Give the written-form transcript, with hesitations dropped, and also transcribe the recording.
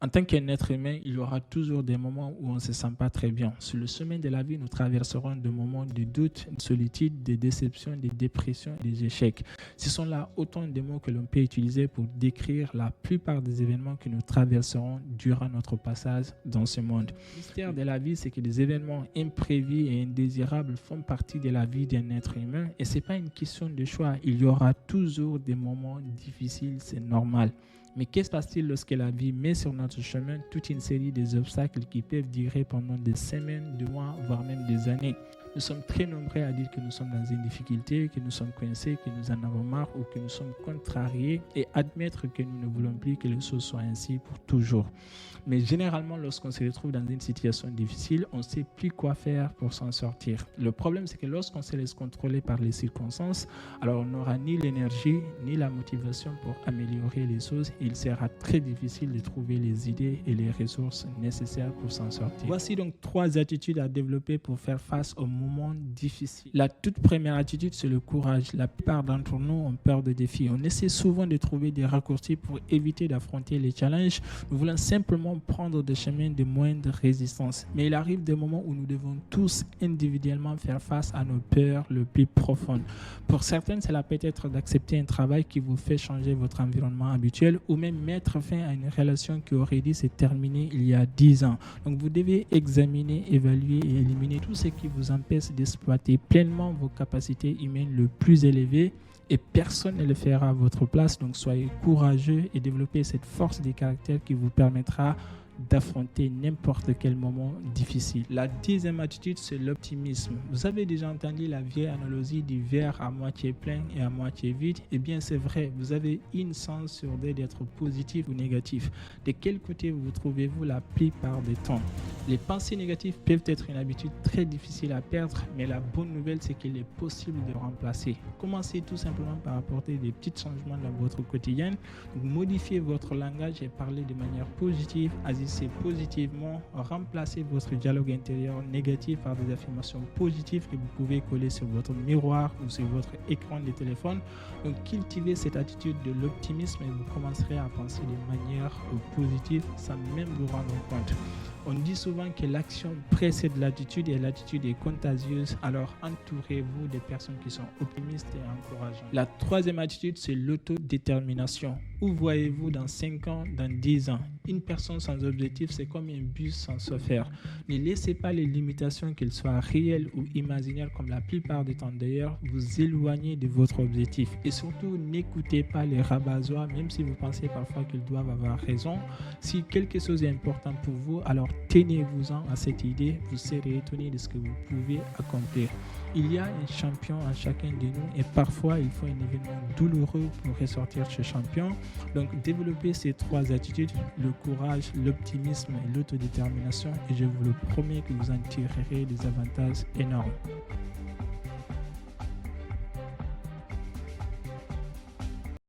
En tant qu'un être humain, il y aura toujours des moments où on ne se sent pas très bien. Sur le chemin de la vie, nous traverserons des moments de doute, de solitude, de déception, de dépression, des échecs. Ce sont là autant de mots que l'on peut utiliser pour décrire la plupart des événements que nous traverserons durant notre passage dans ce monde. Le mystère de la vie, c'est que des événements imprévus et indésirables font partie de la vie d'un être humain et ce n'est pas une question de choix. Il y aura toujours des moments difficiles, c'est normal. Mais qu'est-ce qui se passe-t-il lorsque la vie met sur notre chemin toute une série d'obstacles qui peuvent durer pendant des semaines, des mois, voire même des années? Nous sommes très nombreux à dire que nous sommes dans une difficulté, que nous sommes coincés, que nous en avons marre ou que nous sommes contrariés et admettre que nous ne voulons plus que les choses soient ainsi pour toujours. Mais généralement, lorsqu'on se retrouve dans une situation difficile, on ne sait plus quoi faire pour s'en sortir. Le problème, c'est que lorsqu'on se laisse contrôler par les circonstances, alors on n'aura ni l'énergie ni la motivation pour améliorer les choses et il sera très difficile de trouver les idées et les ressources nécessaires pour s'en sortir. Voici donc 3 attitudes à développer pour faire face aux moments difficiles. La toute première attitude, c'est le courage. La plupart d'entre nous ont peur des défis. On essaie souvent de trouver des raccourcis pour éviter d'affronter les challenges. Nous voulons simplement prendre des chemins de moindre résistance. Mais il arrive des moments où nous devons tous individuellement faire face à nos peurs les plus profondes. Pour certaines, cela peut être d'accepter un travail qui vous fait changer votre environnement habituel ou même mettre fin à une relation qui aurait dû se terminer il y a 10 ans. Donc vous devez examiner, évaluer et éliminer tout ce qui vous empêche d'exploiter pleinement vos capacités humaines les plus élevées et personne ne le fera à votre place. Donc soyez courageux et développez cette force de caractère qui vous permettra d'affronter n'importe quel moment difficile. La deuxième attitude, c'est l'optimisme. Vous avez déjà entendu la vieille analogie du verre à moitié plein et à moitié vide? Eh bien, c'est vrai. Vous avez une chance sur 2 d'être positif ou négatif. De quel côté vous trouvez-vous la plupart du temps? Les pensées négatives peuvent être une habitude très difficile à perdre, mais la bonne nouvelle, c'est qu'il est possible de remplacer. Commencez tout simplement par apporter des petits changements dans votre quotidien. Donc, modifiez votre langage et parlez de manière positive, agissez positivement, remplacez votre dialogue intérieur négatif par des affirmations positives que vous pouvez coller sur votre miroir ou sur votre écran de téléphone. Donc, cultivez cette attitude de l'optimisme et vous commencerez à penser de manière positive sans même vous rendre compte. On dit souvent que l'action précède l'attitude et l'attitude est contagieuse, alors entourez-vous de personnes qui sont optimistes et encourageantes. La troisième attitude, c'est l'autodétermination. Où voyez-vous dans 5 ans, dans 10 ans? Une personne sans objectif, c'est comme un bus sans chauffeur. Ne laissez pas les limitations, qu'elles soient réelles ou imaginaires, comme la plupart du temps d'ailleurs, vous éloigner de votre objectif. Et surtout, n'écoutez pas les rabat-joie, même si vous pensez parfois qu'ils doivent avoir raison. Si quelque chose est important pour vous, alors tenez-vous-en à cette idée, vous serez étonné de ce que vous pouvez accomplir. Il y a un champion en chacun de nous et parfois il faut un événement douloureux pour ressortir ce champion. Donc développez ces 3 attitudes, le courage, l'optimisme et l'autodétermination et je vous le promets que vous en tirerez des avantages énormes.